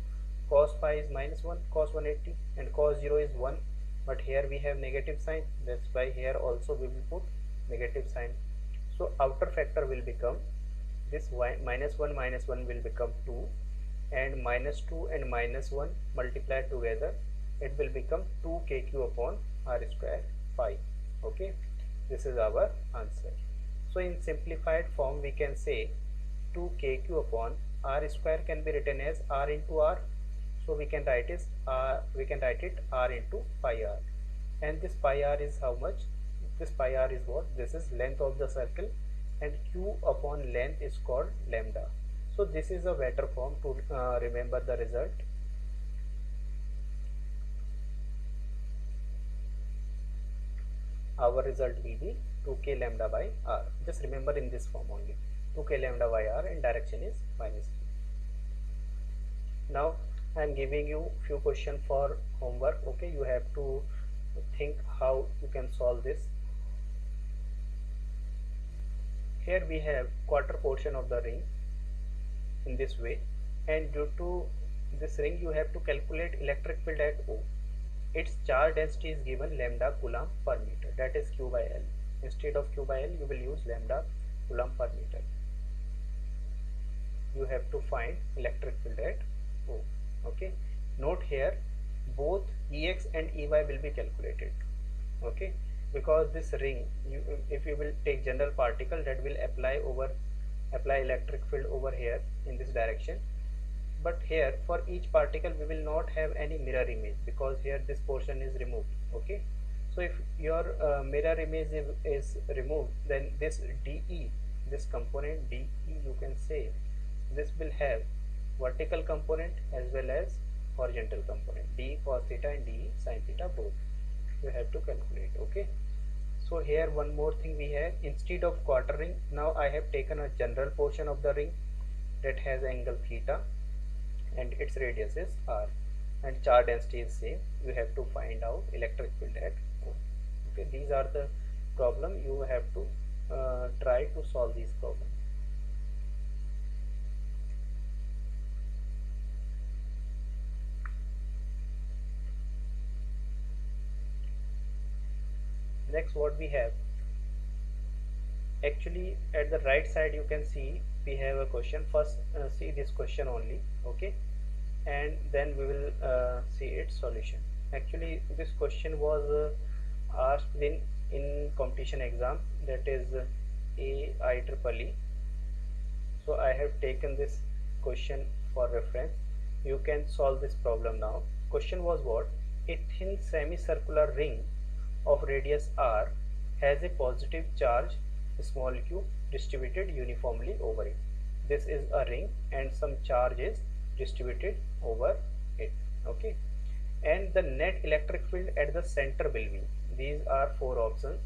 cos pi is minus 1, cos 180, and cos 0 is 1. But here we have negative sign, that's why here also we will put negative sign. So outer factor will become this minus 1 will become 2, and minus 2 and minus 1 multiplied together, it will become 2 kq upon r square pi. Okay, this is our answer. So in simplified form we can say 2 kq upon r square can be written as r into r. So we can write it r into pi r, and this pi r is how much? This pi r is what? This is length of the circle, and q upon length is called lambda. So this is a better form to remember the result. Our result will be 2k lambda by r. Just remember in this form only, 2k lambda by r, and direction is minus 3. Now I am giving you few questions for homework. Okay, you have to think how you can solve this. Here we have quarter portion of the ring in this way, and due to this ring you have to calculate electric field at O. Its charge density is given lambda coulomb per meter, that is Q by L. Instead of Q by L you will use lambda coulomb per meter. You have to find electric field at O. Okay, note here both Ex and Ey will be calculated. Okay, because this ring, if you will take general particle, that will apply electric field over here in this direction. But here for each particle we will not have any mirror image, because here this portion is removed. Okay, so if your mirror image is removed, then this dE, this component dE, you can say this will have vertical component as well as horizontal component, d cos theta and d sin theta both. You have to calculate. Okay, so here one more thing we have, instead of quarter ring, now I have taken a general portion of the ring that has angle theta and its radius is r, and charge density is same. You have to find out electric field at O. Okay, these are the problem. You have to try to solve these problems. Next, what we have, actually at the right side you can see we have a question. First see this question only, okay, and then we will see its solution. Actually this question was asked in competition exam, that is AIEEE. So I have taken this question for reference. You can solve this problem now. Question was what? A thin semicircular ring of radius r has a positive charge small q distributed uniformly over it. This is a ring and some charge is distributed over it, okay, and the net electric field at the center will be, these are four options.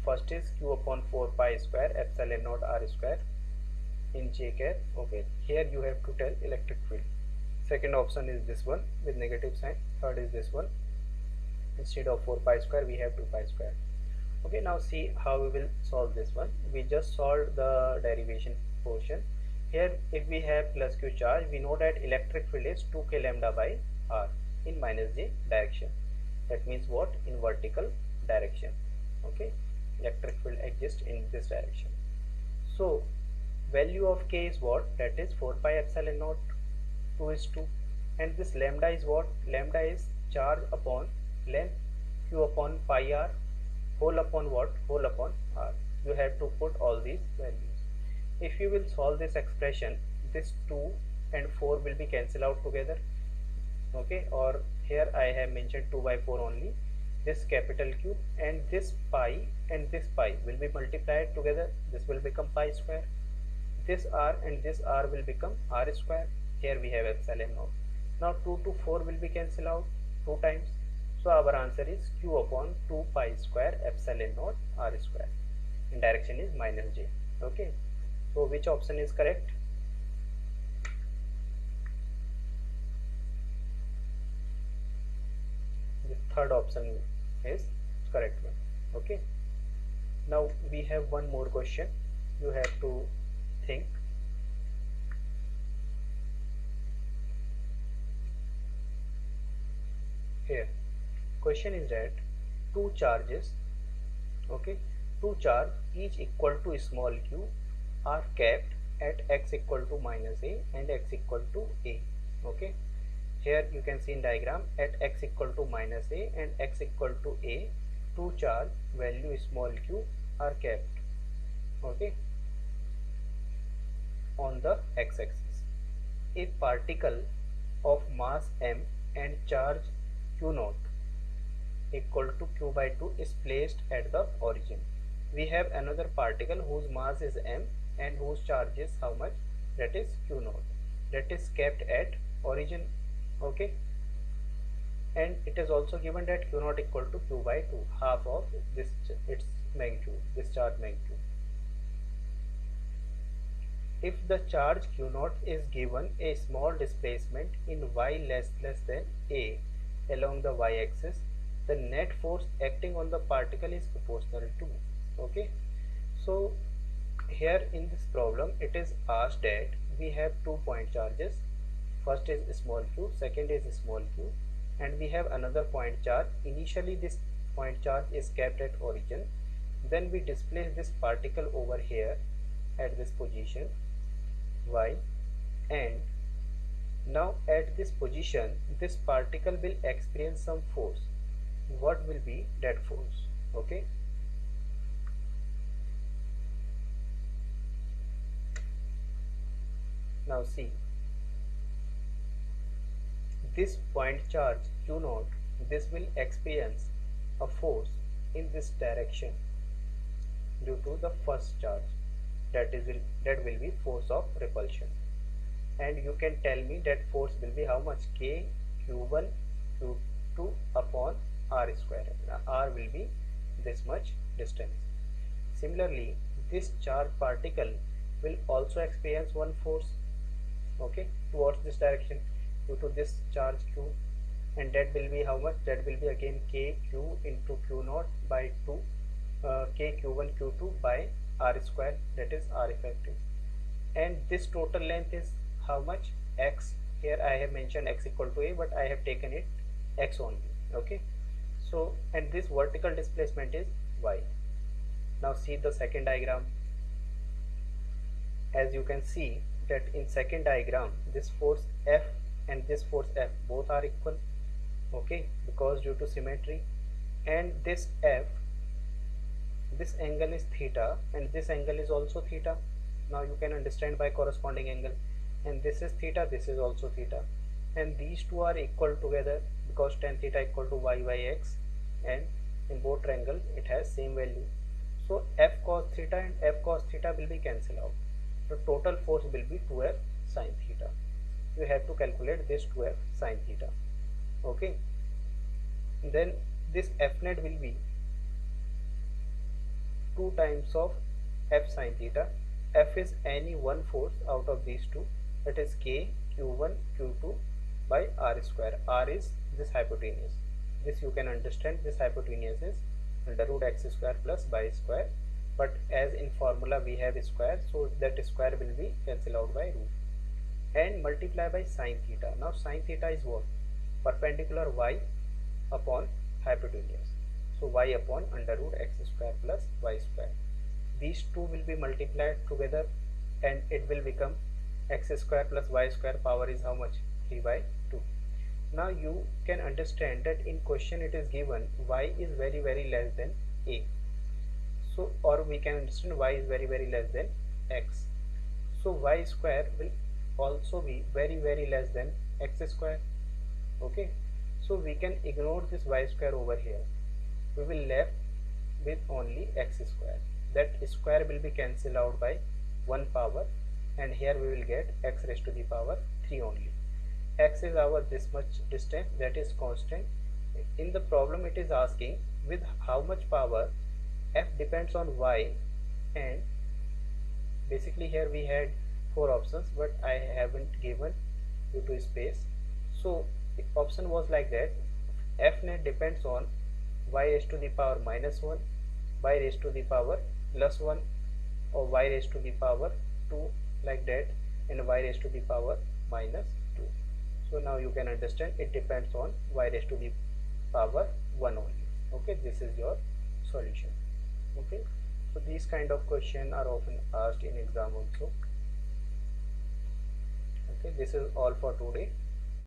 First is q upon 4 pi square epsilon naught r square in j cap, okay, here you have to tell electric field. Second option is this one with negative sign. Third is this one, instead of 4 pi square we have 2 pi square. Okay, now see how we will solve this one. We just solved the derivation portion. Here if we have plus q charge, we know that electric field is 2k lambda by r in minus j direction. That means what? In vertical direction, okay, electric field exists in this direction. So value of k is what? That is 4 pi epsilon naught 2 is 2, and this lambda is what? Lambda is charge upon length q upon pi r whole upon what? Whole upon r. You have to put all these values. If you will solve this expression, this 2 and 4 will be cancelled out together, okay, or here I have mentioned 2 by 4 only. This capital Q and this pi and this pi will be multiplied together. This will become pi square. This r and this r will become r square. Here we have epsilon naught. Now 2 to 4 will be cancelled out 2 times. So our answer is q upon 2 pi square epsilon naught r square, and direction is minus j, okay. So which option is correct? The third option is correct one, okay. Now we have one more question. You have to think. Here question is that two charges, okay, two charge each equal to small q are kept at x equal to minus a and x equal to a, okay. Here you can see in diagram, at x equal to minus a and x equal to a, two charge value small q are kept, okay, on the x-axis. A particle of mass m and charge q naught equal to q by 2 is placed at the origin. We have another particle whose mass is m and whose charge is how much? That is q naught. That is kept at origin, okay. And it is also given that q naught equal to q by 2, half of this its magnitude, this charge magnitude. If the charge q naught is given a small displacement in y less than a along the y-axis, the net force acting on the particle is proportional to, okay. So here in this problem it is asked that we have 2 point charges. First is small q, second is small q, and we have another point charge. Initially this point charge is kept at origin, then we displace this particle over here at this position y, and now at this position this particle will experience some force. What will be that force? Okay, now see, this point charge q naught, this will experience a force in this direction due to the first charge, that will be force of repulsion. And you can tell me that force will be how much? K q1 q2 upon r square. Now, r will be this much distance. Similarly, this charged particle will also experience one force, okay, towards this direction due to this charge q, and that will be how much? That will be again k q into q naught by 2, k q1 q2 by r square, that is r effective. And this total length is how much? X. Here I have mentioned x equal to a, but I have taken it x only, okay. So, and this vertical displacement is y. Now see the second diagram. As you can see that in second diagram, this force F and this force F both are equal, okay, because due to symmetry. And this F, this angle is theta and this angle is also theta. Now you can understand by corresponding angle. And this is theta, this is also theta, and these two are equal together because tan theta equal to y by x, and in both triangle it has same value. So F cos theta and F cos theta will be cancelled out. The total force will be 2F sin theta. You have to calculate this 2F sin theta. Okay. Then this F net will be 2 times of F sin theta. F is any one force out of these two, that is K, Q1, Q2 by R square. R is this hypotenuse. This you can understand, this hypotenuse is under root x square plus y square, but as in formula we have square, so that square will be cancelled out by root and multiply by sin theta. Now sin theta is what? Perpendicular y upon hypotenuse. So y upon under root x square plus y square. These two will be multiplied together and it will become x square plus y square, power is how much? 3 by 2. Now you can understand that in question it is given y is very less than a. So, or we can understand y is very less than x. So y square will also be very less than x square. Okay. So we can ignore this y square over here. We will left with only x square. That square will be cancelled out by 1 power, and here we will get x raised to the power 3 only. X is our this much distance, that is constant. In the problem it is asking with how much power. F depends on y, and basically here we had 4 options, but I haven't given due to space. So the option was like that: F net depends on y raised to the power minus 1, y raised to the power plus 1, or y raised to the power 2, like that, and y raised to the power minus 2. So now you can understand it depends on y raised to the power 1 only. Okay, this is your solution. Okay, so these kind of questions are often asked in exam also. Okay, this is all for today.